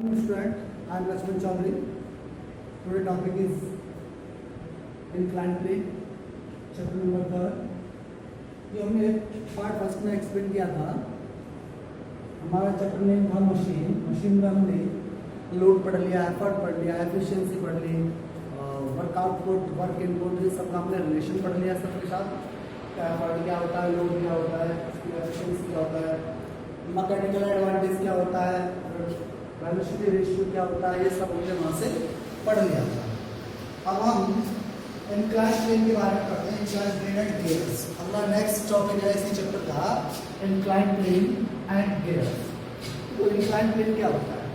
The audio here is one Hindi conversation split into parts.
Student, I am Lakshman Chaudhary. Today topic is inclined plane, chapter number 3. ये हमने पार्ट फर्स्ट में एक्सप्लेन किया था. हमारा चैप्टर नेम था मशीन में हमने लोड पढ़ लिया, एफर्ट पढ़ लिया, एफिशिएंसी पढ़ ली, वर्क आउटपुट, वर्क इनपुट, ये सब का हमने रिलेशन पढ़ लिया सबके साथ. एफर्ट क्या होता है, लोड क्या होता है, एफिशिएंसी क्या होता है, मैकेनिकल एडवांटेज क्या होता है, वेलोसिटी रेशियो क्या होता है, ये सब हमने वहाँ से पढ़ लिया था. अब हम इंक्लाइन प्लेन के बारे में पढ़ते हैं. इंक्लाइन प्लेन एंड गियर्स हमारा नेक्स्ट टॉपिक है इसी चैप्टर का, इंक्लाइन प्लेन एंड गियर्स. तो इंक्लाइन प्लेन क्या होता है?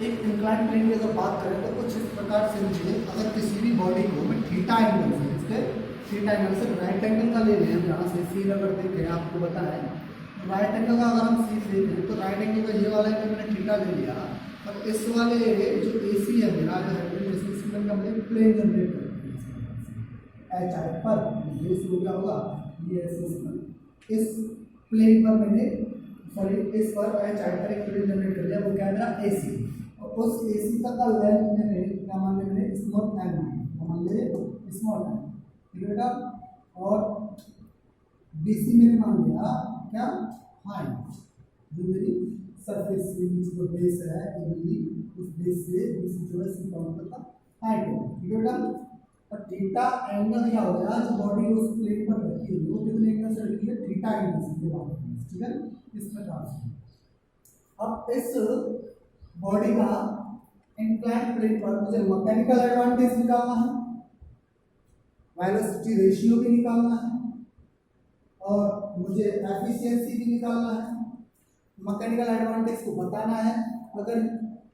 एक इंक्लाइन प्लेन की अगर बात करें तो कुछ इस प्रकार से समझिए. अगर किसी भी बॉडी को मैं थीटा एंगल से, इसके थीटा एंगल से राइट एंगल का ले रहे हैं, यहाँ से सी अगर देखें, आपको बताएं राइट एंगल का अगर हम सी देखें तो राइट एंगल का ये वाला एंगल मैंने थीटा ले लिया. अब इस वाले जो एसी है मेरा जो है का मुझे प्लेन जनरेट करना है एच आई पर. ये शुरू क्या होगा, ये इस प्लेन पर मैंने इस पर एच आई पर एक प्लेन जनरेट कर लिया. वो क्या है मेरा एसी, और उस एसी तक का लेंथ मैंने क्या मान लिया, मैंने स्मॉल एन मान लिया, स्मॉल एन. ठीक है बेटा. और बीसी मैंने मान लिया क्या, हाइट, जो मेरी सरफेस से जो बेस है उस बेस से जो है सी काउंट का हाइट है. ठीक है बेटा. और थीटा एंगल क्या हो गया, जो बॉडी उस प्लेन पर रखी है वो कितने एंगल से रखी है, थीटा एंगल से ये बात है. ठीक है. इस प्रकार से अब इस बॉडी का इंक्लाइन प्लेन पर मुझे मैकेनिकल एडवांटेज निकालना है, वेलोसिटी रेशियो भी निकालना है, और मुझे एफिशिएंसी भी निकालना है, मैकेनिकल एडवांटेज को बताना है. अगर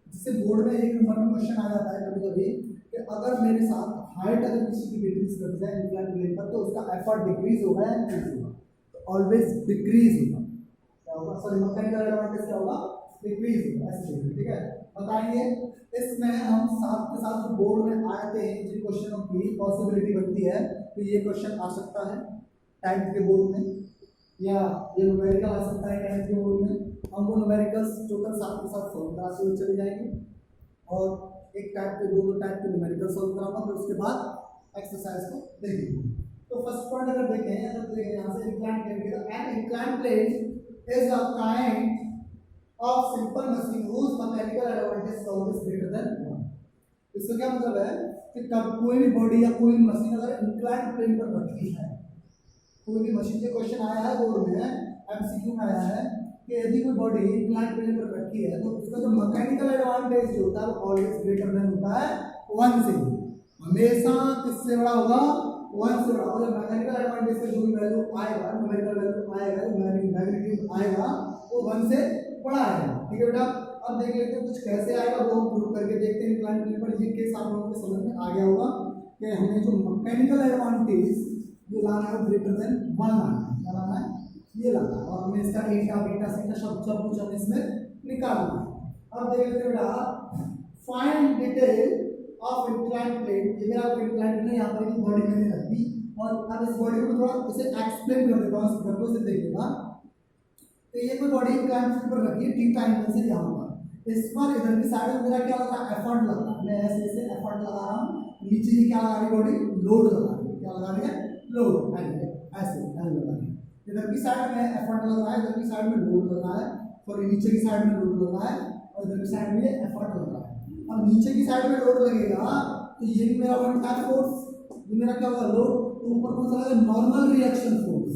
जिससे बोर्ड में एक नंबर में क्वेश्चन आ जाता है कभी कभी कि अगर मेरे साथ हाइट अगर किसी की डिक्रीज कर जाए इंक्लाइन प्लेन पर तो उसका एफर्ट डिक्रीज होगा या इंक्रीज होगा, तो ऑलवेज डिक्रीज होगा. क्या होगा, सॉरी, मैकेनिकल एडवांटेज क्या होगा, डिक्रीज होगा. ऐसे ठीक है, बताएंगे. इसमें हम साथ के साथ जो बोर्ड में आते हैं जिन क्वेश्चनों की पॉसिबिलिटी बनती है, तो ये क्वेश्चन आ सकता है टाइप के बोर्ड में, या ये न्यूमेरिकल आ सकता है टाइप के बोर्ड में. हम वो न्यूमेरिकल्स टोटल साथ के साथ फॉर्मूला से चले जाएंगे और एक टाइप के दो टाइप के न्यूमेरिकल सॉल्व कराऊंगा, फिर उसके बाद एक्सरसाइज को देखेंगे. तो फर्स्ट पॉइंट अगर देखें, अगर देखें यहाँ से इंक्लाइन प्लेन की, तो an incline plane is a kind of simple machine whose mechanical advantage always greater than 1. इसका क्या मतलब है कि कब कोई भी बॉडी या कोई मशीन अगर इंक्लाइन प्लेन पर रखी है, कोई भी मशीन के क्वेश्चन आया है बोर्ड में, एमसीक्यू में आया है कि यदि कोई बॉडी इंक्लाइन प्लेन पर रखी है तो उसका जो मैकेनिकल एडवांटेज जो होता है वो ऑलवेज ग्रेटर देन होता है 1 से. हमेशा किससे बड़ा होगा, 1 से बड़ा होगा. मैकेनिकल एडवांटेज का जो भी वैल्यू आएगा, न्यूमेरिकल वैल्यू आएगा, मैग्नीट्यूड आएगा, वो 1 से बड़ा आएगा. ठीक है बेटा. अब देख लेते हैं कुछ कैसे आएगा, वो हम प्रूव करके देखते हैं. इंक्लाइन प्लेन पर ये केस आप लोगों को समझ में आ गया होगा कि हमें जो मैकेनिकल एडवांटेज जो लाना है ग्रेटर देन 1 लाना है. क्या लाना है, ये लाना है. और हमें इसका एटा बीटा सीटा सब कुछ हमें इसमें निकालना है. अब देख लेते हैं बेटा, find detail of incline plane. ये मेरा इंक्लाइन प्लेन यहाँ पर बॉडी मैंने रख दी, और अब इस बॉडी को थोड़ा इसे एक्सप्लेन कर देता हूँ, घर को से देखिएगा. तो ये कोई बॉडी इंक्लाइन प्लेन पर रखी है थीटा एंगल से यहाँ पर. इस पर इधर की साइड में मेरा क्या लगा, एफर्ट लगा. मैं ऐसे एफर्ट लगा रहा हूँ. नीचे की क्या लगा रही बॉडी, लोड लगा रही है. क्या लगा रही है, लोड. ऐसे लगा रही है. इधर की साइड में एफर्ट लग रहा है, इधर की साइड में लोड लग रहा है, और नीचे की साइड में लोड लग रहा है, और इधर की साइड में एफर्ट लग रहा है. अब नीचे की साइड में लोड लगेगा तो ये भी मेरा बनता है फोर्स. ये मेरा क्या होगा, लोड. तो ऊपर कौन सा लगेगा, normal reaction force,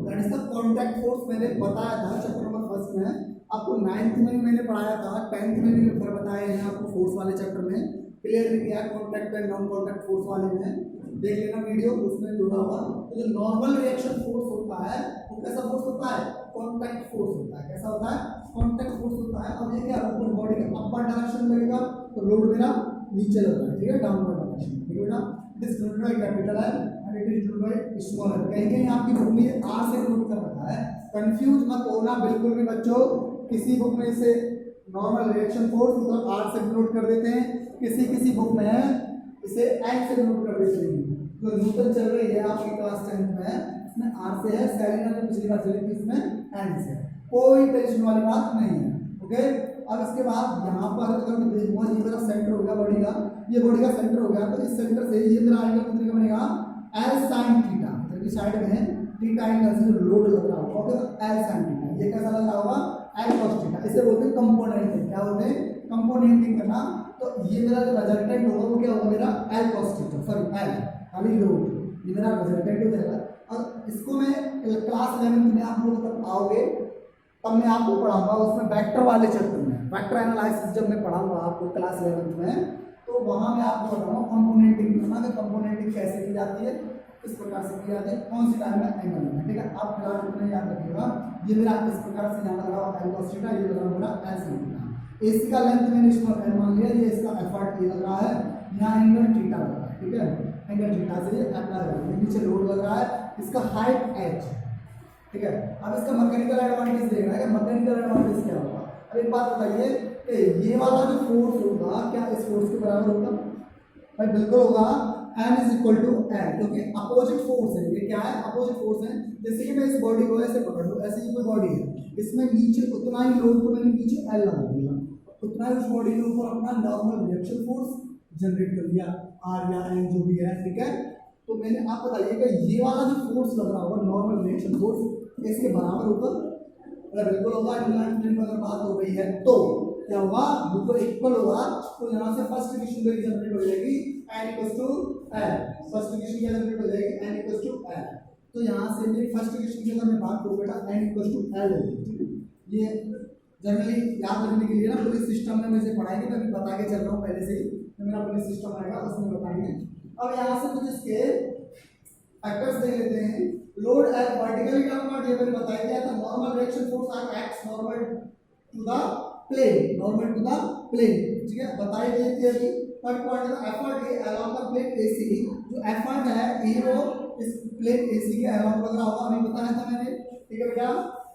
that is the contact force. मैंने बताया था चैप्टर नंबर 1 में आपको, 9th में भी मैंने पढ़ाया था, 10th में भी ऊपर बताया है आपको फोर्स वाले चैप्टर में क्लियरली किया, contact and non contact force वाले में देख लेना वीडियो, उसमें जुड़ा हुआ. तो जो नॉर्मल रिएक्शन फोर्स होता है वो कैसा फोर्स होता है, कांटेक्ट फोर्स होता है. कैसा होता है, कांटेक्ट फोर्स होता है. अब ये क्या, ऊपर बॉडी के अपर डायरेक्शन लगेगा तो लोड मेरा नीचे लग रहा है. ठीक है, डाउनवर्ड डायरेक्शन. ठीक है बेटा. It is denoted by capital L and it is denoted by small L. कहीं कहीं आपकी बुक में आर से डिनोट कर रखा है, कंफ्यूज मत होना बिल्कुल भी बच्चों. किसी बुक में इसे नॉर्मल रिएक्शन फोर्स मतलब आर से डिनोट कर देते हैं, किसी बुक में इसे एन से डिनोट कर देते हैं. जो न्यूटन चल रही है आपकी क्लास 10th में, इसमें आर से है, सेलिना में पिछली बार चली थी इसमें एन से. कोई टेंशन वाली बात नहीं है. ओके. अब इसके बाद यहाँ पर अगर मैं देखूंगा ये मेरा सेंटर हो गया बॉडी का, ये बॉडी का सेंटर हो गया, तो इस सेंटर से ये मेरा एंगल कितने का बनेगा एल साइन थीटा, क्योंकि साइड में थीटा एंगल से लोड लग रहा होगा तो एल साइन थीटा, ये कैसा लग रहा होगा एल कॉस थीटा, इसे बोलते हैं कंपोनेंटिंग। क्या बोलते हैं कंपोनेंटिंग करना। तो ये मेरा जो रिजल्टेंट होगा वो क्या होगा मेरा L cos theta, sorry L खाली लोड, ये मेरा रिजल्टेंट हो जाएगा। और इसको मैं क्लास 11 में आप लोग तब आओगे तब मैं आपको पढ़ाऊंगा उसमें वेक्टर वाले चैप्टर में, वेक्टर एनालिसिस जब मैं पढ़ाऊंगा आपको क्लास 11 में, तो वहां मैं आपको बताऊंगा कंपोनेंटिंग करना, कि कंपोनेंटिंग कैसे की जाती है, किस प्रकार से की जाती है, कौन सी टाइम में एंगल में। ठीक है, आप फिलहाल इतना याद रखिएगा, ये मेरा इस प्रकार से यहाँ लगा हुआ एल कॉस थीटा, ये लगा मेरा एल साइन थीटा। एसी का लेंथ मैंने इसको एल मान लिया, ये इसका एफर्ट ये लग रहा है, यहाँ एंगल थीटा लग रहा है। ठीक है, एंगल थीटा से ये अप्लाई हो रहा है, नीचे लोड लग रहा है, इसका हाइट एच। ठीक है, अब इसका मैकेनिकल एडवांटेज देखना है, मैकेनिकल एडवांटेज क्या होगा। अब एक बात बताइए कि ये वाला जो फोर्स होगा क्या इस फोर्स के बराबर होगा? भाई बिल्कुल होगा, N is equal to L, क्योंकि अपोजिट फोर्स है, ये क्या है अपोजिट फोर्स है। जैसे कि मैं इस बॉडी को ऐसे पकड़ लूं, ऐसे ही कोई बॉडी है, इसमें नीचे उतना ही लोड को मैंने नीचे L लगा दिया, उतना ही उस बॉडी के ऊपर अपना नॉर्मल रिएक्शन फोर्स जनरेट कर दिया, R या N जो भी है। ठीक है, तो मैंने आप बताइए कि ये वाला जो फोर्स लग रहा होगा नॉर्मल रिएक्शन फोर्स इसके बराबर होगा? अगर बिल्कुल होगा, न्यूटन अगर बात हो रही है तो क्या होगा, बिल्कुल इक्वल होगा। तो यहाँ से फर्स्ट इक्वेशन मेरी जनरेट हो जाएगी n equals to l, first equation क्या जनरेट हो जाएगी n इक्वल्स टू l। तो यहाँ से मेरी फर्स्ट इक्वेशन की अगर मैं बात करूँ बेटा n इक्वल्स टू l होगी। ये जनरली याद रखने के लिए ना पुलिस सिस्टम में मुझे पढ़ाएंगे, मैं अभी बता के चल रहा हूँ पहले से ही, तो मेरा पुलिस सिस्टम आएगा उसमें बताएंगे। अब यहाँ से कुछ इसके फैक्टर्स देख लेते हैं। लोड एट वर्टिकली डाउनवर्ड, ये मैंने बताया गया था, normal reaction force are acts normal to the plane, normal to the plane. ठीक है, बताई गई थी अभी। थर्ड पॉइंट है effort A along the plane AC, जो एफर्ट है ये वो इस प्लेन एसी के अलोंग लग रहा होगा, अभी बताया था मैंने। ठीक है बेटा,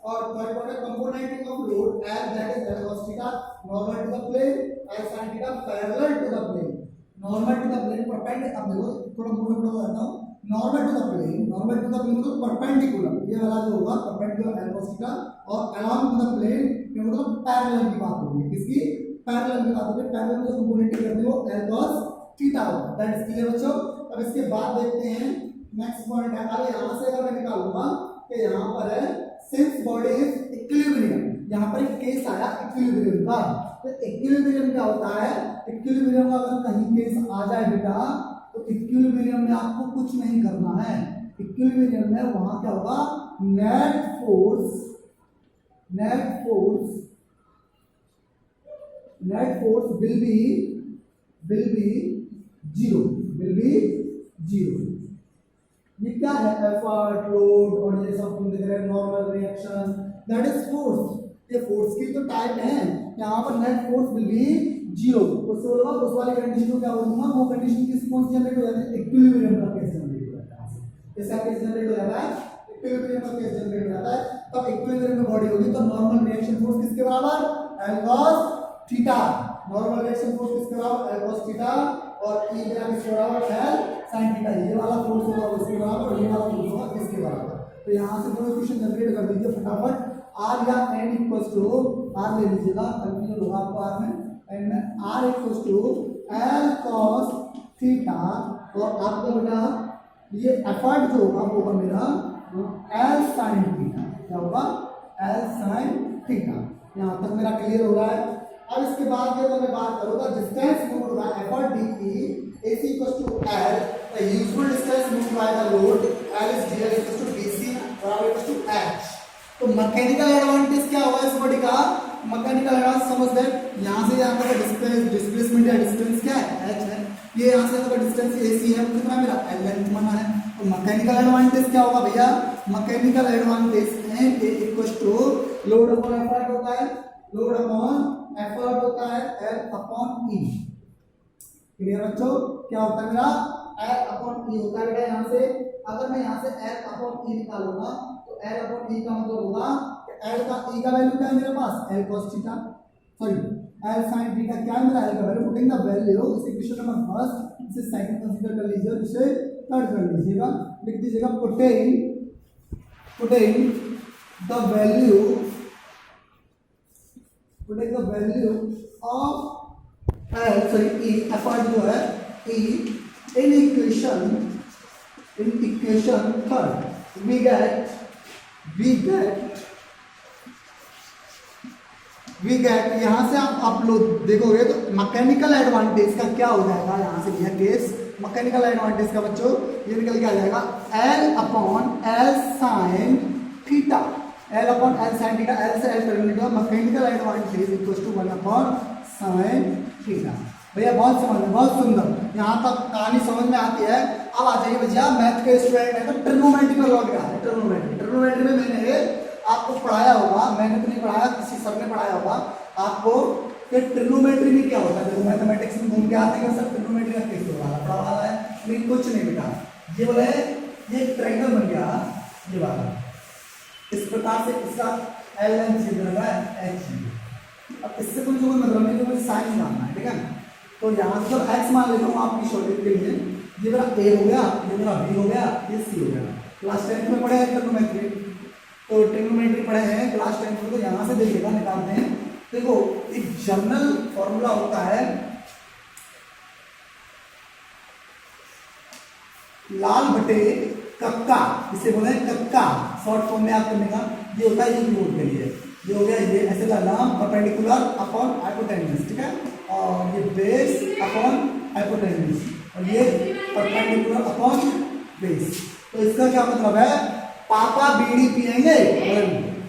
और थर्ड पॉइंट है componenting of load as that is L cos theta normal to the plane, L sin theta parallel to the plane, normal to the plane perpendicular. अब देखो थोड़ा मोटा बताता हूं, normal to the plane, normal to the plane मतलब परपेंडिकुलर, ये वाला जो होगा परपेंडिकुलर एल cos थीटा, और अलोंग टू द प्लेन ये मतलब पैरेलल की बात होगी, किसकी पैरेलल की बात होगी। पैरेलल जो कंपोनेंटिंग करते हो एल cos थीटा होगा, दैट इज क्लियर बच्चों। अब इसके बाद देखते हैं नेक्स्ट पॉइंट है, अरे यहां से अगर मैं निकालूंगा कि यहां पर है सिंस बॉडी इज इक्विलिब्रियम, यहां पर एक केस आया इक्विलिब्रियम का, तो इक्विलिब्रियम क्या होता है, इक्विलिब्रियम का अगर कहीं केस आ जाए बेटा तो इक्विलिब्रियम में आपको कुछ नहीं करना है। इक्विलिब्रियम में वहां क्या होगा, net force will be zero. ये क्या है, एफर्ट लोड और ये सब तुम देख रहे हो normal reaction, that is force. ये फोर्स की तो टाइप है, यहाँ पर net force will be zero. उससे बोलूंगा उस वाली कंडीशन को क्या बोलूंगा, वो कंडीशन किस कौन सी जनरेट हो जाती है, इक्विलिब्रियम का केस जनरेट हो जाता है। इसका केस जनरेट हो जाता है, इक्विलिब्रियम का केस जनरेट हो जाता है। तब इक्विलिब्रियम में बॉडी होगी तो नॉर्मल रिएक्शन फोर्स किसके बराबर, L cos theta, normal reaction force किसके बराबर, एल cos थीटा, और ई मेरा किसके बराबर, एल sin थीटा। ये वाला फोर्स होगा उसके बराबर और ये वाला फोर्स होगा किसके बराबर। तो यहाँ से दोनों इक्वेशन जनरेट कर दीजिए फटाफट। r या n इक्वल्स टू r ले लीजिएगा, कंफ्यूजन होगा आपको r में, n में r equals to l cos theta, और आपका बेटा ये एफर्ट जो होगा मेरा l sin थीटा, क्या होगा l sin थीटा। यहाँ तक मेरा क्लियर हो रहा है। अब इसके बाद अगर मैं बात करूँगा distance moved by effort D AC equals to L, the usual distance moved by the load L is dl equals to DC बराबर equals to H। तो मैकेनिकल एडवांटेज क्या होगा इस बॉडी का, मैकेनिकल एडवांटेज समझ लें। यहाँ से यहाँ का डिस्प्लेसमेंट या डिस्टेंस क्या है, H है। ये यहाँ से यहाँ का डिस्टेंस AC है, कितना मेरा L लेंथ बना है। तो मैकेनिकल एडवांटेज क्या होगा भैया, mechanical advantage M equals to load upon effort होता है, लोड अपॉन एफर्ट होता है L अपॉन E। क्लियर बच्चों, क्या होता है मेरा L अपॉन E होता है बेटा। यहाँ से अगर मैं यहाँ से L अपॉन E निकालूंगा तो L अपॉन E का मतलब होगा कि L का E का वैल्यू क्या है मेरे पास, L cos theta, sorry L sin theta, क्या है मेरा L का वैल्यू, पुटिंग द वैल्यू, इसे इक्वेशन नंबर फर्स्ट, इसे सेकंड कंसीडर कर लीजिए और इसे थर्ड कर लीजिएगा, लिख दीजिएगा पुटिंग द वैल्यू वो take the value of L sorry E effort जो है E in equation third we get यहाँ से आप लोग देखोगे तो मैकेनिकल एडवांटेज का क्या हो जाएगा, यहाँ से यह केस मैकेनिकल एडवांटेज का बच्चों ये निकल के आ जाएगा L upon L sine theta, L upon L sine theta, L से एल कर लेगा mechanical advantage equal to 1 upon sine theta. भैया बहुत समझ में बहुत सुंदर, यहाँ तक कहानी समझ में आती है। अब आ जाइए भैया मैथ के स्टूडेंट है तो ट्रिग्नोमेट्री पर लौट गया है। ट्रिग्नोमेट्री में मैंने आपको पढ़ाया होगा, मैंने तो नहीं पढ़ाया, किसी सर ने पढ़ाया होगा आपको कि ट्रिग्नोमेट्री में क्या होता है। देखो मैथमेटिक्स में घूम के आते हैं सर ट्रिग्नोमेट्री का केस वाला पढ़ा वाला है, लेकिन कुछ नहीं बेटा। ये बोले ये ट्रायंगल बन गया ये वाला, इस प्रकार से इसका एल लेंथ छेद रहा है एच। अब इससे कोई जो मतलब नहीं, मुझे साइन जानना है, ठीक है। तो यहाँ से जब एक्स मान लेता हूँ आपकी शॉर्टेज के लिए, ये मेरा ए हो गया, ये मेरा बी हो गया, ये सी हो गया। क्लास 10 में पढ़े हैं ट्रिग्नोमेट्री, तो ट्रिग्नोमेट्री पढ़े हैं क्लास 10 में, तो यहाँ से देखिएगा निकालते हैं। देखो एक जनरल फॉर्मूला होता है लाल बटे कक्का, इसे बोले कक्का, शॉर्ट फॉर्म में आप करने का ये होता है। ये बोर्ड के लिए ये हो गया, ये ऐसे का नाम परपेंडिकुलर अपॉन हाइपोटेन्यूज, ठीक है, और ये बेस अपॉन हाइपोटेन्यूज, और ये परपेंडिकुलर अपॉन बेस। तो इसका क्या मतलब है, पापा बीड़ी पिएंगे,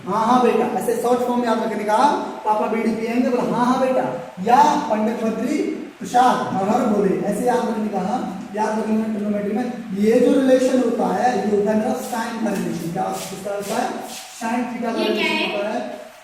हाँ हाँ बेटा, ऐसे शॉर्ट फॉर्म में याद रखने का, पापा बीड़ी पिएंगे, बोला हाँ हाँ बेटा, या पंडित बद्री प्रसाद हर बोले, ऐसे याद रखने का। याद रखने में ट्रिग्नोमेट्री में ये जो रिलेशन होता है ये होता है मेरा साइन का रिलेशन। क्या होता है, साइन थीटा का रिलेशन होता है।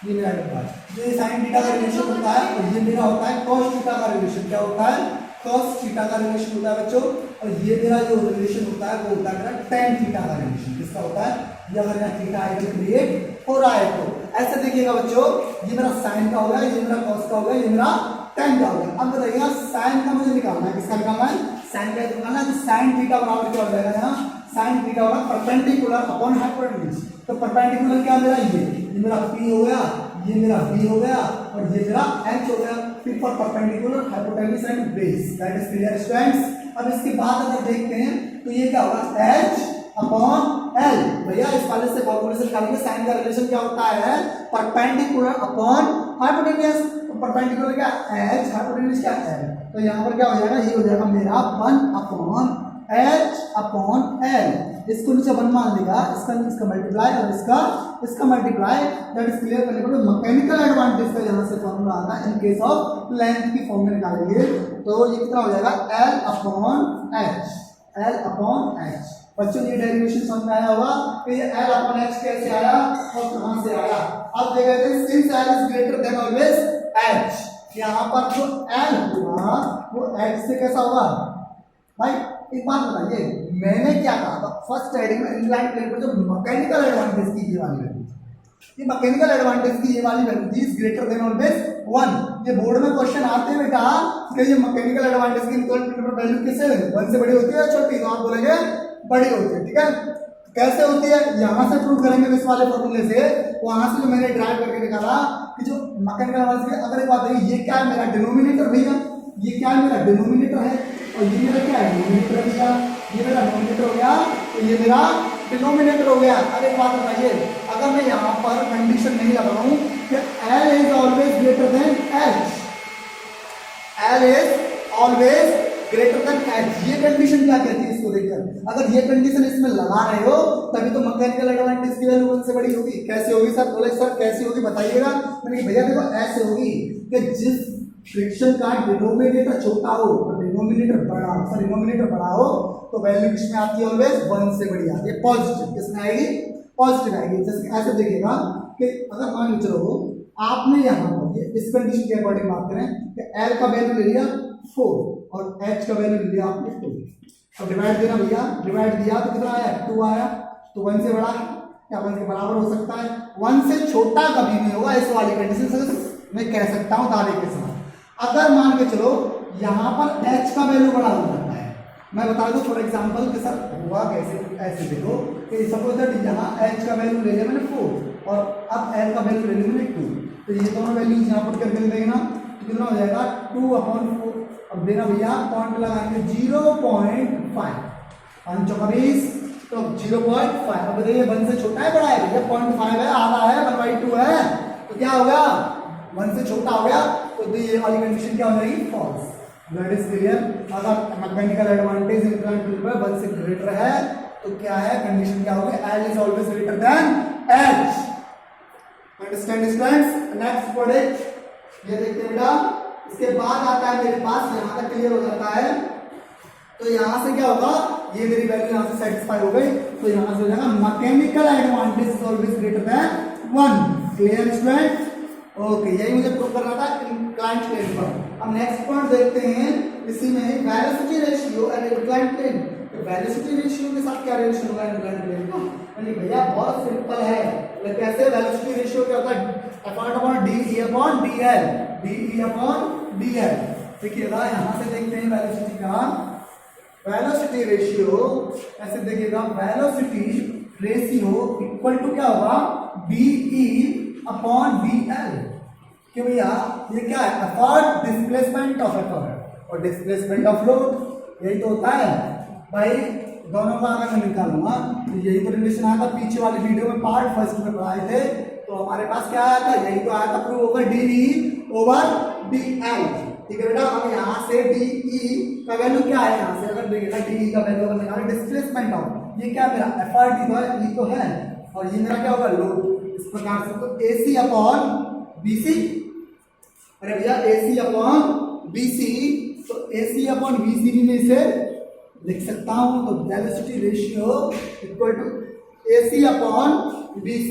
ये मेरा डब्बा है, ये साइन थीटा का रिलेशन होता है, और ये मेरा होता है कॉस थीटा का रिलेशन। क्या होता है, कॉस थीटा का रिलेशन होता है बच्चों। और ये मेरा जो रिलेशन होता है वो होता है मेरा टेन थीटा का रिलेशन। किसका होता है, ये अगर यहाँ थीटा आइडियल क्रिएट हो रहा है तो ऐसे देखिएगा बच्चों, ये मेरा साइन का हो गया, ये मेरा कॉस का हो गया, ये मेरा टेन का हो गया। अब बताइएगा साइन का मुझे निकालना है, किसका निकालना है, साइन का निकालना है। तो साइन थीटा बराबर क्या हो जाएगा, यहाँ साइन थीटा होगा परपेंडिकुलर अपॉन हाइपोटेन्यूज। तो परपेंडिकुलर क्या मेरा ये मेरा पी हो गया, ये मेरा बी हो गया, और ये मेरा एच हो गया। फिर for perpendicular hypotenuse and base, that is clear students. अब इसके बाद अगर देखते हैं तो ये क्या होगा, एच अपॉन एल। भैया इस वाले से फॉर्मूले से निकालेंगे साइन का रिलेशन क्या होता है, परपेंडिकुलर अपॉन हाइपोटेन्यूज। तो परपेंडिकुलर क्या एच, हाइपोटेन्यूज क्या एल। तो यहाँ पर क्या हो जाएगा, ये हो जाएगा मेरा 1 अपॉन एच अपॉन एल। इसको नीचे 1 मान लेगा, इसका मल्टीप्लाई और इसका मल्टीप्लाई, दैट इज क्लियर करने को मैकेनिकल एडवांटेज का यहाँ से फॉर्मूला आता है। इन केस ऑफ लेंथ की फॉर्म में निकालेंगे तो ये कितना हो जाएगा, L upon H, L upon H. बच्चों ये डेरिवेशन समझ में आया होगा कि ये एल अपॉन एच कैसे आया और कहां से आया। अब देख रहे थे since L is greater than always H, यहाँ पर जो एल हुआ वो एच से कैसा होगा। भाई एक बात बताइए, मैंने क्या कहा था फर्स्ट हेडिंग में, इंक्लाइंड प्लेन पर जो मैकेनिकल एडवांटेज की ये वाली वैल्यू, ये मैकेनिकल एडवांटेज की ये वाली value is greater than always 1। ये बोर्ड में क्वेश्चन आते हैं बेटा कि ये मैकेनिकल एडवांटेज की इंक्लाइंड प्लेन पर वैल्यू किससे 1 से बड़ी होती है या छोटी, तो आप बोलेंगे बड़ी होती है, ठीक है। कैसे होती है, यहां से प्रूव करेंगे इस वाले फॉर्मूले से, वहां से जो मैंने ड्राइव करके निकाला कि जो मैकेनिकल एडवांटेज की। अगर एक बात है, ये क्या है मेरा डिनोमिनेटर भैया, ये क्या है मेरा डिनोमिनेटर है, और ये मेरा क्या है डिनोमिनेटर भैया, ये मेरा डिनोमिनेटर हो गया, तो ये मेरा डिनोमिनेटर हो गया। अब एक बात बताइए, अगर मैं यहाँ पर कंडीशन नहीं लगाऊं कि L is always greater then H, L is always greater then H, ये कंडीशन क्या कहती है इसको देखकर। अगर ये कंडीशन इसमें लगा रहे हो तभी तो मैकेनिकल एडवांटेज की वैल्यू 1 से बड़ी होगी। कैसे होगी सर, बोले सर कैसे होगी बताइएगा। मैंने भैया देखो ऐसे होगी कि जिस फ्रिक्शन का डिनोमिनेटर छोटा हो और डिनोमिनेटर बड़ा हो, सर डिनोमिनेटर बड़ा हो तो वैल्यू किसमें आती है, ऑलवेज 1 से बड़ी आती है, पॉजिटिव। किसमें आएगी, पॉजिटिव आएगी। जैसे ऐसे देखिएगा कि अगर मान लो चलो आपने यहाँ पर इस कंडीशन के अकॉर्डिंग बात करें कि एल का वैल्यू ले लिया 4 और एच का वैल्यू ले लिया आपने 2। अब डिवाइड देना भैया, डिवाइड दिया तो कितना आया 2 आया, तो 1 से बड़ा या 1 के बराबर हो सकता है, 1 से छोटा कभी नहीं होगा। इस वाली कंडीशन से मैं कह सकता हूँ दावे के साथ। अगर मान के चलो यहाँ पर एच का वैल्यू बड़ा हो जाता है, मैं बता दूं फॉर एग्जांपल कि सर हुआ कैसे, ऐसे देखो कि सपोज दैट यहाँ एच का वैल्यू ले लिया मैंने 4 और अब एल का वैल्यू ले लिया मैंने 2, तो ये दोनों वैल्यूज यहाँ पुट करके देना, तो कितना हो जाएगा 2/4। अब देना भैया पॉइंट लगाएंगे 0.5, 5 चौका 20, तो 0.5। अब देखिए 1 से छोटा है बड़ा है भैया, 0.5 है, आधा है, 1/2 है, तो क्या होगा 1 से छोटा हो गया, तो ये वाली कंडीशन क्या हो जाएगी फॉल्स। That is clear. अगर मैकेनिकल एडवांटेज इंक्लाइंड प्लेन पर 1 से ग्रेटर है तो क्या है कंडीशन क्या होगी, L is always greater then H। Understand students. Next product ये देखते हैं बेटा, इसके बाद आता है मेरे पास, यहाँ तक क्लियर हो जाता है, तो यहाँ से क्या होगा, ये मेरी वैल्यू यहाँ से सेटिस्फाई हो गई, तो यहाँ से हो जाएगा mechanical advantage is always greater than 1। Clear student? Okay, यही मुझे प्रूव करना था इंक्लाइंड प्लेन पर। अब नेक्स्ट पॉइंट देखते हैं, इसी में velocity ratio and inclined plane. तो वेलोसिटी रेशियो के साथ क्या रिलेशन होगा इंक्लाइंड प्लेन का? यानी भैया बहुत सिंपल है, लेकिन कैसे वेलोसिटी रेशियो क्या होता है, DE/dl। देखिएगा यहाँ से देखते हैं वेलोसिटी का, वेलोसिटी रेशियो ऐसे देखिएगा, वेलोसिटी रेशियो इक्वल टू क्या होगा, DE/dl। क्यों भैया, ये क्या है, एफर्ट डिस्प्लेसमेंट ऑफ एफर्ट और डिस्प्लेसमेंट ऑफ लोड, यही तो होता है भाई। दोनों का अगर मैं निकालूंगा तो यही तो रिलेशन आया था पीछे वाली वीडियो में, पार्ट फर्स्ट में पढ़ाए थे, तो हमारे पास क्या आया था, यही तो आया था प्रूव ओवर DE/dl। ठीक है बेटा। अब यहाँ से DE का वैल्यू क्या है, यहाँ से अगर देखिएगा DE का वैल्यू अगर निकालें, डिस्प्लेसमेंट ऑफ, ये क्या मेरा एफर्ट ही तो है, और ये मेरा क्या होगा लोड। इस प्रकार से तो AC/BC, अरे भैया AC/BC, तो AC/BC भी मैं इसे लिख सकता हूं, तो velocity ratio equal to AC/BC।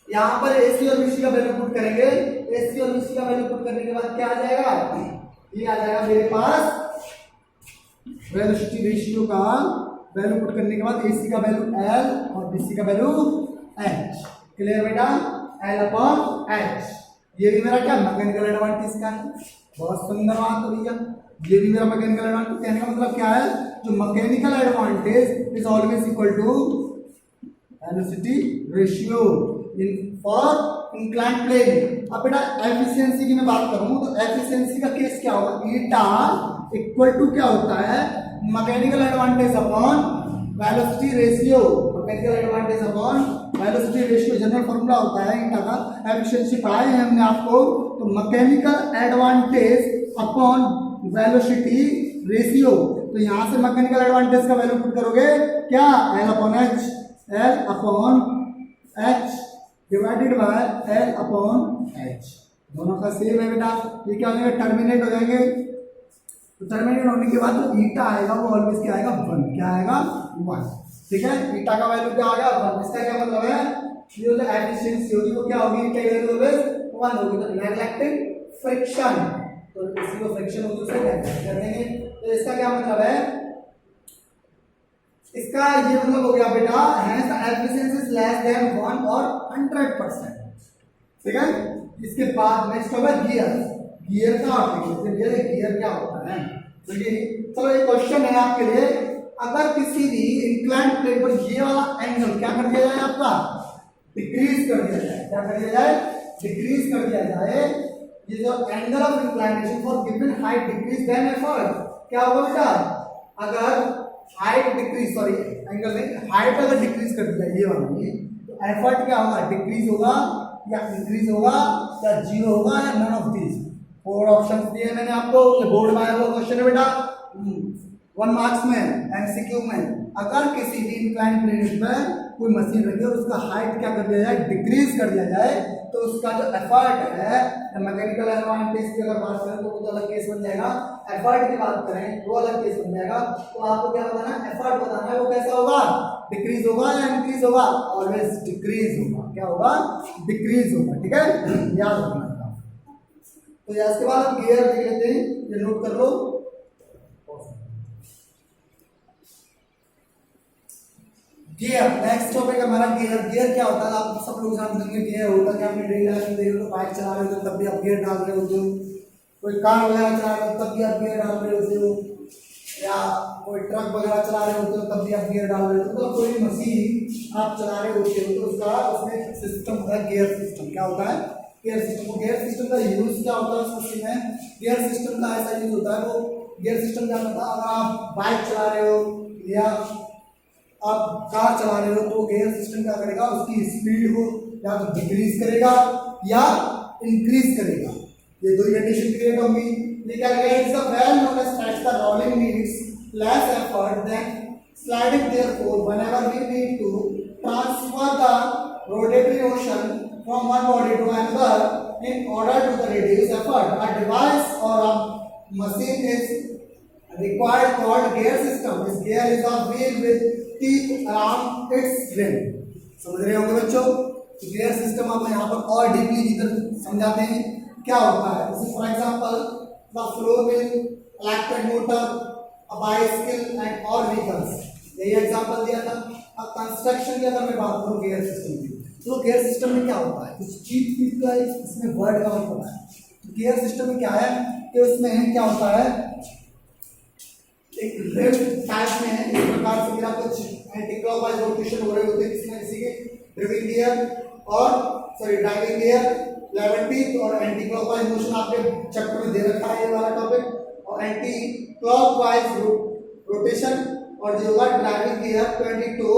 यहां पर AC और BC का वैल्यू पुट करेंगे, AC और BC का वैल्यू पुट करने के बाद क्या आ जाएगा, ये आ जाएगा मेरे पास वेलोसिटी रेशियो का वैल्यू पुट करने के बाद AC का वैल्यू L और BC का वैल्यू H। क्लियर बेटा, L/H। ये भी मेरा क्या मैकेनिकल एडवांटेज का है, बहुत सुंदर बात है भैया। ये भी मेरा मैकेनिकल एडवांटेज, कहने का मतलब क्या है, जो mechanical advantage is always equal to velocity ratio in for inclined plane. अब बेटा एफिशिएंसी की मैं बात करूं तो एफिशिएंसी का केस क्या होगा, ईटा इक्वल टू क्या होता है, mechanical advantage upon velocity ratio. Mechanical advantage upon velocity ratio general formula होता है ईटा का, एफिशिएंसी पढ़ाए हैं हमने आपको। तो mechanical advantage upon velocity ratio, तो यहां से मैकेनिकल एडवांटेज का वैल्यू पुट करोगे क्या, L/H, L/H divided by L/H। दोनों का सेम है बेटा, ये क्या हो जाएगा, टर्मिनेट हो जाएंगे। तो टर्मिनेट होने के बाद जो ईटा आएगा वो ऑलवेज क्या आएगा, 1। क्या आएगा, 1। ठीक है, ईटा का वैल्यू क्या आ गया, 1। इसका क्या मतलब है, ये जो एफिशिएंसी होगी वो क्या होगी, क्या वैल्यू ऑलवेज 1 होगी। तो नेगलेक्टिंग फ्रिक्शन, तो इसी को फ्रिक्शन होगी उसे नेगलेक्ट कर देंगे। तो इसका क्या मतलब है, इसका ये मतलब हो गया बेटा, hence the efficiency is less than 1 और 100%। ठीक है। इसके बाद नेक्स्ट होगा गियर। गियर का गियर क्या होता है, तो ये चलो एक क्वेश्चन है आपके लिए, अगर किसी भी इंक्लाइंड प्लेन पर ये वाला एंगल क्या कर दिया जाए, आपका डिक्रीज कर दिया जाए, क्या कर दिया जाए, डिक्रीज कर दिया जाए, ये जो angle of inclination for given height decrease then effort, क्या होगा बेटा, अगर हाइट डिक्रीज, सॉरी एंगल नहीं, हाइट अगर डिक्रीज कर दिया ये वाली, तो एफर्ट क्या होगा, डिक्रीज होगा या इंक्रीज होगा या जीरो होगा या नन ऑफ दीज। 4 ऑप्शंस दिए मैंने आपको, ये बोर्ड में आया हुआ क्वेश्चन है बेटा, 1 मार्क्स में एमसीक्यू में। अगर किसी भी इंक्लाइंड प्लेन पर कोई मशीन रखी और उसका हाइट क्या कर दिया जाए, डिक्रीज कर दिया जाए, तो उसका जो एफर्ट है, मैकेनिकल एडवांटेज की अगर बात करें तो वो तो अलग केस बन जाएगा, एफर्ट की बात करें वो अलग केस बन जाएगा। तो आपको क्या बताना है, एफर्ट बताना है, वो कैसा होगा, डिक्रीज होगा या इंक्रीज होगा, ऑलवेज डिक्रीज होगा। क्या होगा, डिक्रीज होगा। ठीक है, याद रखना। तो इसके बाद हम गियर देख लेते हैं, ये नोट कर लो। गियर, नेक्स्ट टॉपिक हमारा गियर। गियर क्या होता है, आप सब लोग जानते होंगे गियर होता है कि आपने डेली लाइफ में देख लो, बाइक चला रहे हो तब भी आप गियर डाल रहे होते हो, कोई कार वगैरह चला रहे हो तब भी आप गियर डाल रहे होते हो, या कोई ट्रक वगैरह चला रहे होते हो तब भी आप गियर डाल रहे होते हो। तो कोई मशीन आप चला रहे होते हो तो उसका उसमें सिस्टम होता है गियर सिस्टम। क्या होता है, गियर सिस्टम, गियर सिस्टम का यूज क्या होता है उस मशीन में, गियर सिस्टम का ऐसा यूज होता है, वो गियर सिस्टम क्या होता है, अगर आप बाइक चला रहे हो या आप कार चला रहे हो तो गियर सिस्टम क्या करेगा, उसकी स्पीड को या तो डिक्रीज करेगा या इंक्रीज करेगा, ये दो कंडीशन क्रिएट होंगी। ये क्या करेगा, it's a well known as that the rolling needs less effort than sliding, therefore whenever we need to transfer the rotatory motion from one body to another in order to reduce effort, a device or a machine is required called gear system. This gear is a wheel with teeth around its rim. समझ रहे होंगे बच्चों, गियर सिस्टम हम यहाँ पर और डीपली इधर समझाते हैं क्या होता है। जैसे for example the flow wheel, electric motor, a bicycle and और व्हीकल्स, यही एग्जांपल दिया था। अब कंस्ट्रक्शन की अगर मैं बात करूं गियर सिस्टम की, तो गियर सिस्टम में क्या होता है, कुछ चीज चीज का इसमें वर्ड का मतलब है। तो गियर सिस्टम में क्या है कि उसमें क्या होता है, एक रिम टाइप में है, इस प्रकार से मेरा कुछ एंटी क्लॉकवाइज रोटेशन हो रहे होते हैं किसी न किसी के, ड्राइविंग गियर और ड्राइविंग गियर, 11 टीथ और एंटी क्लॉकवाइज मोशन आपके चैप्टर में दे रखा है ये वाला टॉपिक, और एंटी क्लॉकवाइज रोटेशन, और जो होगा ड्राइविंग गियर 22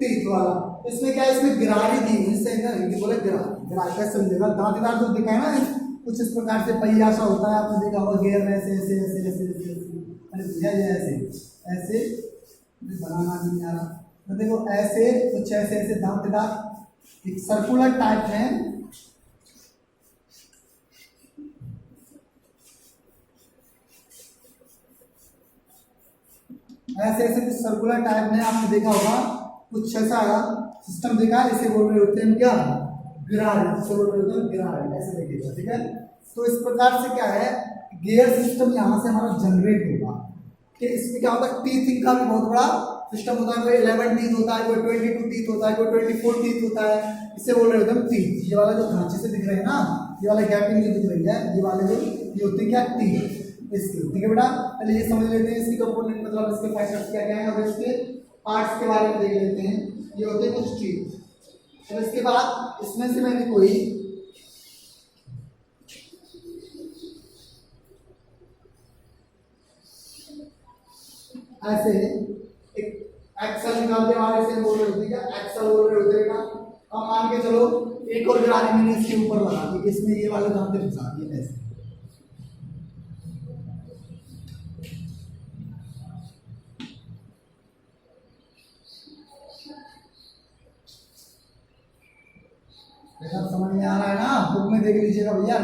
टीथ वाला। इसमें क्या है, इसमें गिरारी दी हुई, इससे ना हिंदी बोले गिरारी, गिरारी कैसे समझेगा, दांतेदार जो दिखा है ना कुछ इस प्रकार से पहिया सा होता है, आपने देखा होगा गियर में ऐसे ऐसे ऐसे ऐसे ऐसे ऐसे बनाना नहीं आ रहा, तो देखो ऐसे कुछ ऐसे ऐसे दांतेदार एक सर्कुलर टाइप में, ऐसे ऐसे कुछ सर्कुलर टाइप में आपने देखा होगा, कुछ ऐसा सिस्टम देखा है, इसे बोल रहे होते हैं क्या, गिरारी, इसे बोल रहे होते हैं गिरारी, ऐसे देखिएगा, ठीक है। तो इस प्रकार से क्या है, गियर सिस्टम यहाँ से हमारा जनरेट होगा कि इसमें क्या होता है, टीथिंग का भी बहुत बड़ा सिस्टम होता है, कोई 11 टीथ होता है, कोई 22 टीथ होता है, कोई 24 टीथ होता है, इसे बोल रहे होते हैं टीथ। ये वाला जो खांचे से दिख रहे हैं ना, ये वाला गैपिंग जो दिख रही है, ये वाले जो ये होते हैं क्या, टीथ इसके, ठीक है बेटा। पहले ये समझ लेते हैं इसकी कंपोनेंट, मतलब इसके फैक्टर्स क्या क्या हैं, और इसके पार्ट्स के बारे में देख लेते हैं। ये होते हैं कुछ टीथ, और इसके बाद इसमें से मैंने कोई ऐसे एक एक्सल निकाल के हमारे से बोल रहे होते हैं क्या, एक्सल बोल रहे होते हैं ना। अब मान के चलो एक और गिरारी मैंने इसके ऊपर लगा दी, इसमें ये वाले दांते फंसा दिए ऐसे, ऐसा समझ में आ रहा है ना, बुक में देख लीजिएगा भैया,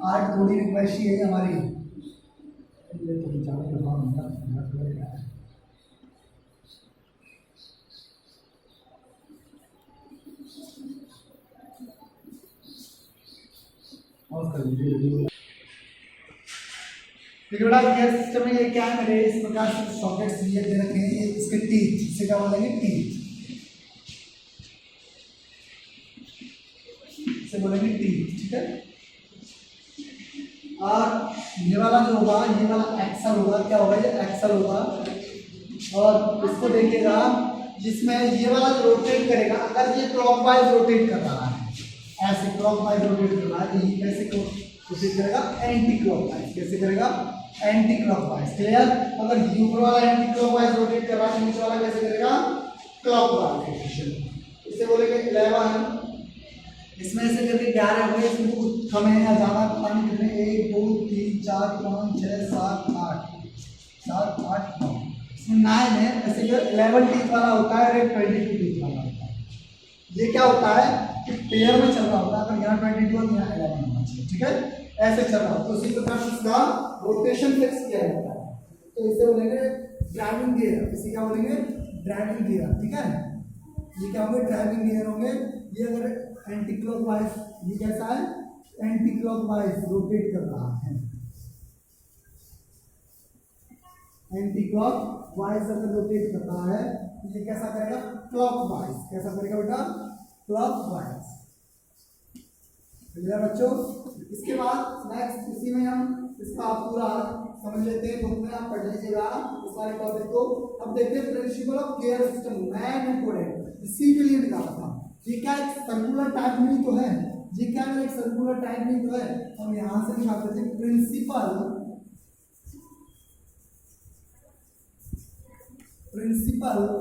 आर्ट थोड़ी वैसी है हमारी, ये तो बेचारे का काम होगा। और कर लीजिए बेटा, गियर सिस्टम में ये क्या है, मेरे इस प्रकार से सॉकेट्स ये दे रखे हैं, ये इसके टीथ, इसे क्या बोलेंगे, टीथ, इसे बोलेंगे टीथ, ठीक है। और ये वाला जो होगा, ये वाला एक्सल होगा, क्या होगा, ये एक्सल होगा, और इसको देखिएगा जिसमें ये वाला जो रोटेट करेगा, अगर ये क्लॉकवाइज रोटेट कर रहा है, ऐसे क्लॉकवाइज रोटेट कर रहा है, ये कैसे रोटेट करेगा, एंटी क्लॉकवाइज, कैसे करेगा, एंटी क्लॉकवाइज, क्लियर। अगर ऊपर वाला एंटी क्लॉकवाइज रोटेट कर रहा है, नीचे वाला कैसे करेगा, क्लॉकवाइज रोटेशन, इसे बोलेंगे 11। इसमें से करके 11 हो गए, इसमें कुछ कम है या ज़्यादा पता नहीं कितने, 1 2 3 4 5 6 7 8 9, इसमें 9 है, ऐसे 11 टीथ वाला होता है और 22 टीथ वाला होता है। ये क्या होता है कि पेयर में चल रहा होता है, अगर यहाँ 22 और यहाँ 11 होना चाहिए, ठीक है, ऐसे चल रहा है, तो उसी प्रकार से इसका रोटेशन फिक्स किया जाता है, तो इसे बोलेंगे ड्राइविंग गियर, इसे क्या बोलेंगे, ड्राइविंग गियर, ठीक है। ये क्या होंगे, ड्राइविंग गियर होंगे। ये अगर एंटी क्लॉकवाइज, ये कैसा है, एंटी क्लॉकवाइज रोटेट कर रहा है, एंटी क्लॉकवाइज अगर रोटेट कर रहा है, तो ये कैसा करेगा, क्लॉकवाइज, कैसा करेगा बेटा, क्लॉकवाइज, क्लियर बच्चों। इसके बाद नेक्स्ट इसी में हम इसका पूरा समझ लेते हैं, बुक में आप पढ़ लीजिएगा इस सारे टॉपिक को। अब देखते हैं principle of gear system, man important, इसी के लिए निकाला था। ये क्या एक सर्कुलर टाइप में तो है, ये क्या है, एक सर्कुलर टाइप नहीं तो है, हम यहाँ से निकालते थे प्रिंसिपल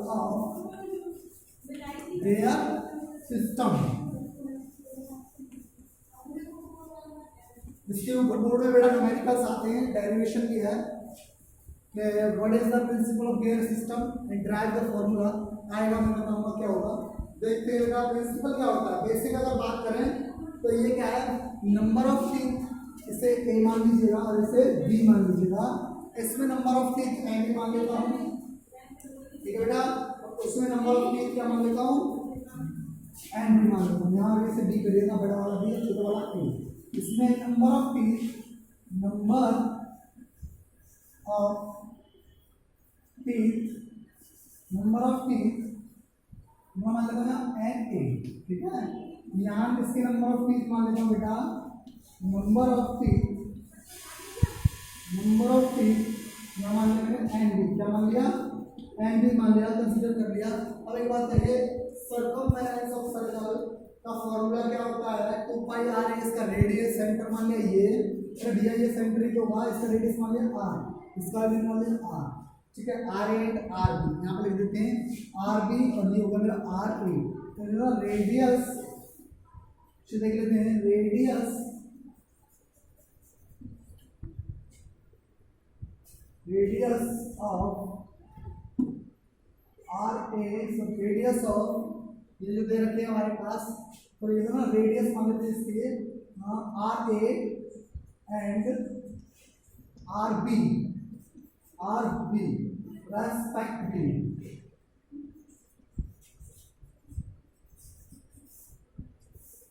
ऑफ देयर सिस्टम। इसके ऊपर बोर्ड में बेटा न्यूमेरिकल्स आते हैं, डेरिवेशन की है कि what is the principle of gear system and drive the formula आएगा, मैं बताऊंगा क्या होगा। देखते हैं बेटा प्रिंसिपल क्या होता है। बेसिक अगर बात करें तो ये क्या है, नंबर ऑफ टीथ, इसे ए मान लीजिएगा और इसे बी मान लीजिएगा। इसमें नंबर ऑफ टीथ एन मान लेता हूँ, ठीक है बेटा, उसमें नंबर ऑफ टीथ क्या मान लेता हूँ, एन बी मान लेता हूँ। यहाँ इसे बी करिएगा, बड़ा वाला बी छोटा वाला टी। इसमें नंबर ऑफ टीथ मान लेता हूँ ना एन ए, ठीक है। यहाँ इसके नंबर ऑफ टीथ मान लेता हूँ बेटा, नंबर ऑफ टीथ यहाँ मान लेंगे एन बी, क्या मान लिया, एन बी मान लिया, कंसीडर कर लिया। अब एक बात है, सर्कमफेरेंस ऑफ सर्कल का फॉर्मूला क्या होता है, 2 पाई आर है, इसका रेडियस सेंटर मान लिया ये सेंटर ही तो होगा, इसका रेडियस मान लिया आर, इसका भी मान लिया आर, ठीक है। R A and R B यहाँ पे लिख देते हैं, आर बी और ये होगा मेरा आर ए। तो मेरा रेडियस देख लेते हैं, radius of R A, radius of ये जो दे रखे हैं हमारे पास, तो ये ना रेडियस मान लेते हैं इसके R A and R B respectively,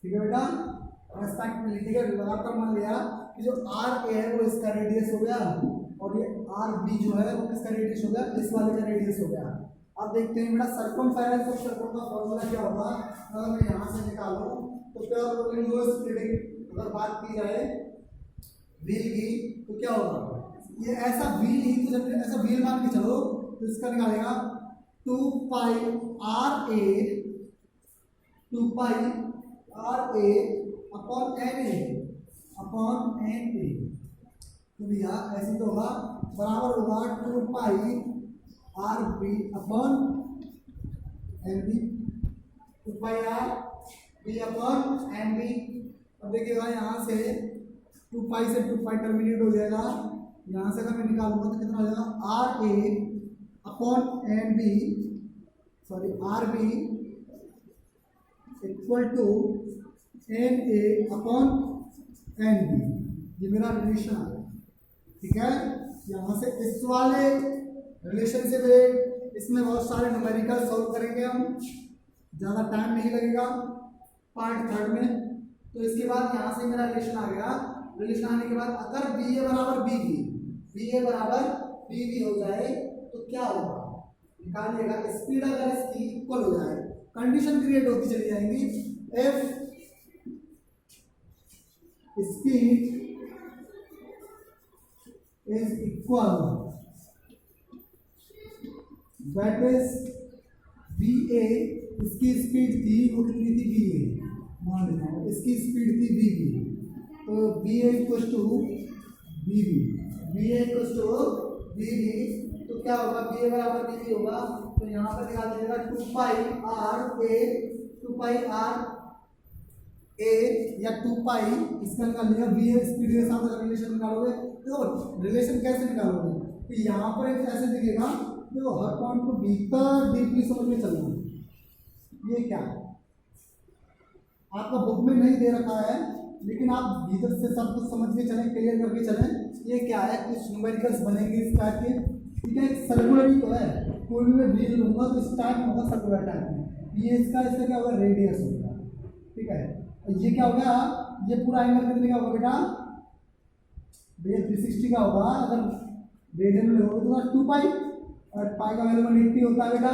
ठीक है बेटा, रेस्पेक्टिवली, ठीक है। लगातार मान लिया कि जो आर ए है वो इसका रेडियस हो गया और ये आर बी जो है वो किसका रेडियस हो गया, इस वाले का रेडियस हो गया। अब देखते हैं बेटा सर्कमफेरेंस ऑफ सर्कल का फॉर्मूला क्या होगा। अगर मैं यहाँ से निकालूं तो क्या होगा, इनवर्स स्प्लिटिंग अगर बात की जाए व्हील की तो क्या होगा, ये ऐसा व्हील ही, तो जब ऐसा व्हील मान के चलो तो इसका निकालेगा 2 pi R A upon N A, तो भैया ऐसे तो होगा, बराबर होगा 2 pi R B upon N B, 2 pi R B upon N B. अब देखिएगा यहाँ से 2 पाई से 2 पाई टर्मिनेट हो जाएगा, यहाँ से अगर मैं निकालूंगा तो कितना हो जाएगा, R A upon N B, sorry R B equal to N A upon N B, ये मेरा रिलेशन आ गया, ठीक है। यहाँ से इस वाले रिलेशन से इसमें बहुत सारे न्यूमेरिकल सॉल्व करेंगे हम, ज़्यादा टाइम नहीं लगेगा पार्ट 3 में। तो इसके बाद यहाँ से मेरा रिलेशन आ गया, रिलेशन आने के बाद अगर बी ए बराबर बी बी हो जाए तो क्या होगा, निकालिएगा। स्पीड अगर इसकी इक्वल हो जाए, कंडीशन क्रिएट होती चली जाएंगी, if speed is equal, that is B A, इसकी स्पीड थी वो कितनी थी, बी ए मान लेता हूँ, इसकी स्पीड थी बी बी, तो B A equal to B B, तो क्या होगा, बी ए बराबर बी बी होगा, तो यहाँ पर निकाल दीजिएगा 2 पाई आर ए या 2 पाई, इसका निकाल लिया बी ए स्पीड के साथ अगर रिलेशन निकालोगे तो रिलेशन कैसे निकालोगे, तो यहाँ पर एक ऐसे दिखेगा, देखो हर पॉइंट को भीतर डीपली समझ में चलना। ये क्या है आपका बुक में नहीं दे रखा है, लेकिन आप भीतर से सब कुछ समझ के चलें, क्लियर करके चलें। ये क्या है, कुछ न्यूमेरिकल्स बनेंगे इस टाइप के, ठीक है। एक सर्कुलर ही तो है, कोई भी मैं व्हील लूंगा तो इस टाइप में होगा, सर्कुलर टाइप में। ये इसका क्या होगा, रेडियस होगा, ठीक है। और ये क्या हो गया, ये पूरा एंगल कितने का होगा बेटा, भैया 360 का होगा। अगर रेडियन में होगा तो 2 पाई, और पाई का वैल्यू 180 होता है बेटा,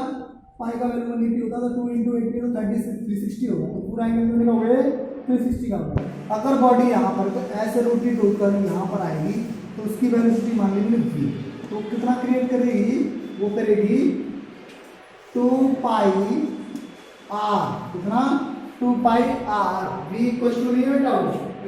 पाई का वैल्यू 180 होता है, तो 2 × 80 तो 360 होगा, तो पूरा एंगल कितने का होगा, 360 का होगा। अगर बॉडी यहाँ पर तो ऐसे रोटेट होकर यहाँ पर आएगी तो उसकी वेलोसिटी मान लेंगे v, तो कितना क्रिएट करेगी, वो करेगी 2 पाई आर, कितना 2 pi are v equal to नहीं है बेटा,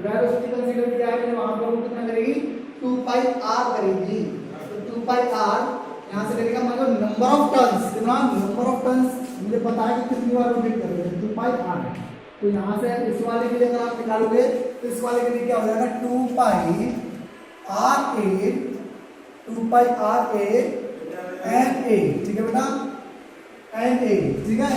वेलोसिटी कंसीडर किया है वहां पर वो कितना करेगी 2 पाई आर करेगी। तो 2 पाई आर यहाँ से लगेगा मतलब नंबर ऑफ टर्न्स, कितना नंबर ऑफ टर्न्स मुझे पता है कि कितनी बार रोटेट कर रहे हैं 2 पाई आर। तो यहाँ से इस वाले के लिए अगर आप निकालोगे तो इस वाले के लिए क्या हो जाएगा 2 pi R A, 2 pi R A N A, ठीक है बेटा एन ए, ठीक है।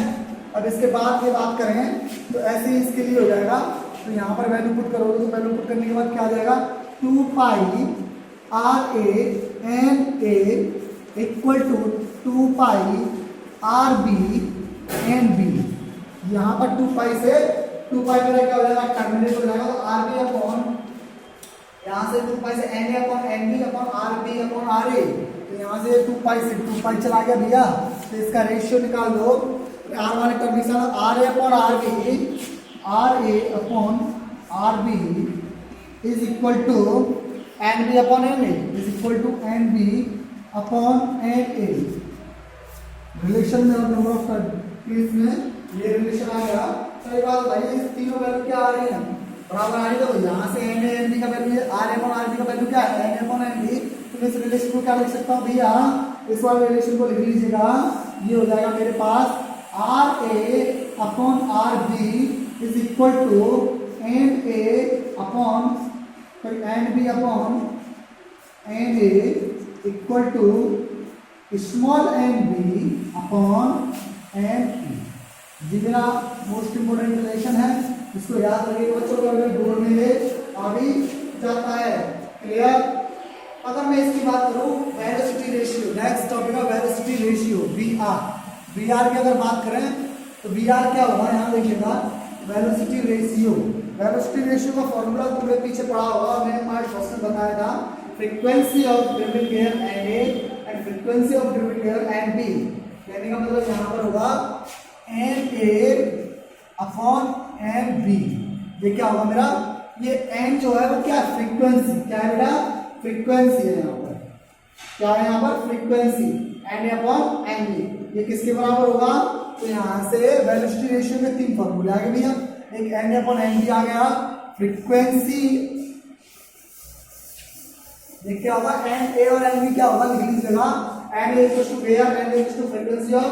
अब इसके बाद ये बात करें तो ऐसे ही इसके लिए हो जाएगा। तो यहाँ पर वैल्यू पुट करोगे तो वैल्यू पुट करने के बाद क्या आ जाएगा 2 pi R A N A equal to 2 pi R B N B. यहाँ पर 2 पाई से 2 पाई मेरा क्या हो जाएगा टर्मिनेट हो जाएगा। तो आर बी अपॉन यहाँ से 2 पाई से N A upon N B upon R B upon R A. तो यहाँ से 2 पाई से 2 पाई चला गया भैया, तो इसका रेशियो निकाल दो। आर वाले टर्म के साथ R A upon R B, R A upon R B is equal to N B upon N A is equal to N B upon N A. Relation में और नंबर ऑफ केस में ये रिलेशन आएगा। सही बात भाई, इस तीनों वैल्यू क्या आ रही है बराबर आ रही है। तो यहाँ से एन ए एन बी का value R upon R B का वैल्यू क्या है एन अपॉन एन बी। तो इस रिलेशन को क्या लिख सकता हूँ भैया, इस वाले रिलेशन को लिख लीजिएगा। ये हो जाएगा मेरे पास R A upon R B is equal to N A upon N B upon N A equal to small N B upon N E. ये मेरा मोस्ट इंपोर्टेंट रिलेशन है, इसको याद रखिए बच्चों को, अगर बोर्ड में ये आ भी जाता है। क्लियर। अगर मैं इसकी बात करूं वेलोसिटी रेशियो, नेक्स्ट टॉपिक है velocity ratio V R. V R की अगर बात करें तो वी आर क्या होगा यहाँ देखिएगा वेलोसिटी रेशियो। वेलोसिटी रेशियो का फॉर्मूला तुम्हें पीछे पढ़ा होगा, मैंने पार्ट फर्स्ट में बताया था। Frequency of driving air N A and frequency of driving air N B. कहने का मतलब यहाँ पर होगा N A upon N B. ये क्या होगा मेरा, ये एन जो है वो क्या फ्रीक्वेंसी, क्या है बेटा फ्रीक्वेंसी है यहाँ पर, क्या है यहाँ पर frequency N A upon N B. ये किसके बराबर होगा, तो यहाँ से वेलोसिटी रेशियो के 3 फॉर्मूले आ गए भैया। एक N A upon N B आ गया, फ्रीक्वेंसी ये क्या होगा एन ए और एन बी क्या होगा लिख लीजिएगा। N A equals to air, N B equals to frequency of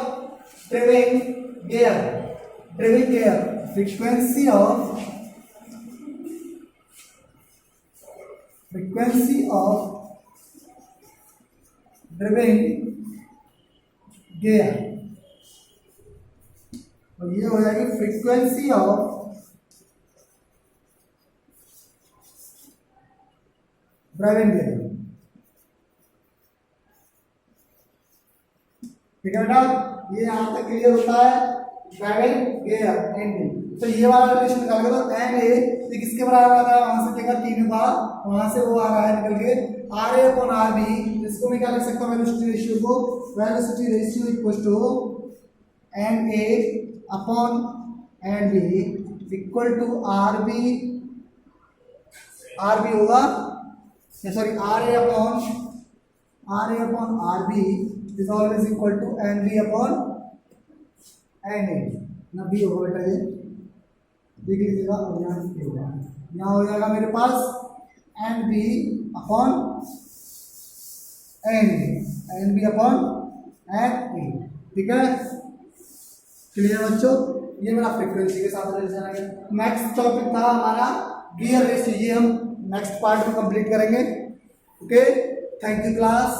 driving air, driving air frequency of driving air. और ये हो जाएगी फ्रीक्वेंसी ऑफ ड्राइविंग एयर। ठीक है बेटा, ये यहां तक क्लियर होता है ड्राइविंग एयर एन बी। तो ये वाला रिलेशन निकाल के तो एन ए ये किसके बराबर आ रहा है, वहां से देखा 3 बार, वहां से वो आ रहा है निकल के R A upon R B. इसको मैं क्या लिख सकता हूँ वेलोसिटी रेशियो को, velocity ratio equal to N A upon N B equal to R B होगा sorry R A upon R B is always equal to N B upon N A ना बी होगा बेटा, ये देख लीजिएगा। और यहाँ हो जाएगा मेरे पास N B upon N B upon N A. ठीक है क्लियर बच्चों, ये मेरा फ्रीक्वेंसी के साथ रिलेशन है। नेक्स्ट टॉपिक था हमारा गियर रेशियो, ये हम नेक्स्ट पार्ट में कंप्लीट करेंगे। Okay thank you class.